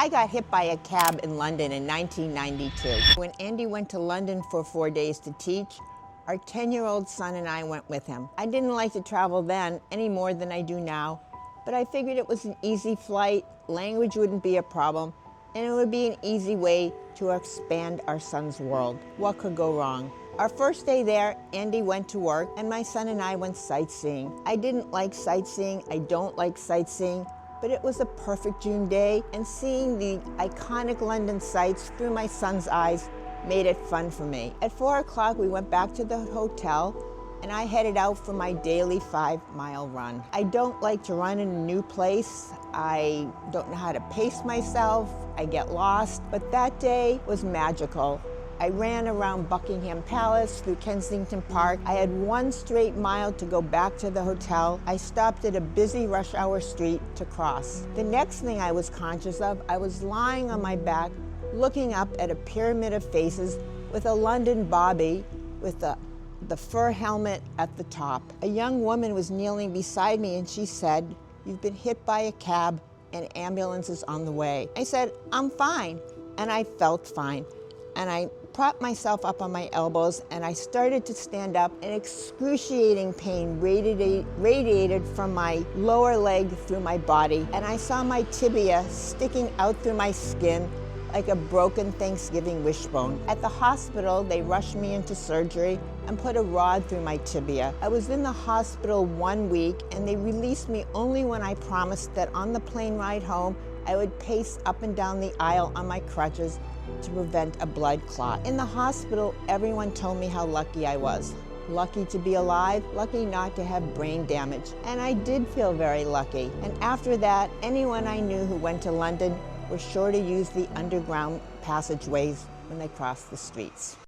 I got hit by a cab in London in 1992. When Andy went to London for 4 days to teach, our 10-year-old son and I went with him. I didn't like to travel then any more than I do now, but I figured it was an easy flight, language wouldn't be a problem, and it would be an easy way to expand our son's world. What could go wrong? Our first day there, Andy went to work and my son and I went sightseeing. I didn't like sightseeing, I don't like sightseeing, but it was a perfect June day, and seeing the iconic London sights through my son's eyes made it fun for me. At 4 o'clock, we went back to the hotel, and I headed out for my daily 5-mile run. I don't like to run in a new place. I don't know how to pace myself. I get lost, but that day was magical. I ran around Buckingham Palace, through Kensington Park. I had 1 straight mile to go back to the hotel. I stopped at a busy rush hour street to cross. The next thing I was conscious of, I was lying on my back, looking up at a pyramid of faces with a London bobby with the fur helmet at the top. A young woman was kneeling beside me and she said, "You've been hit by a cab and ambulance is on the way." I said, "I'm fine," and I felt fine. And I propped myself up on my elbows and I started to stand up, and excruciating pain radiated from my lower leg through my body, and I saw my tibia sticking out through my skin like a broken Thanksgiving wishbone. At the hospital, they rushed me into surgery and put a rod through my tibia. I was in the hospital 1 week, and they released me only when I promised that on the plane ride home, I would pace up and down the aisle on my crutches to prevent a blood clot. In the hospital, everyone told me how lucky I was. Lucky to be alive, lucky not to have brain damage. And I did feel very lucky. And after that, anyone I knew who went to London was sure to use the underground passageways when they crossed the streets.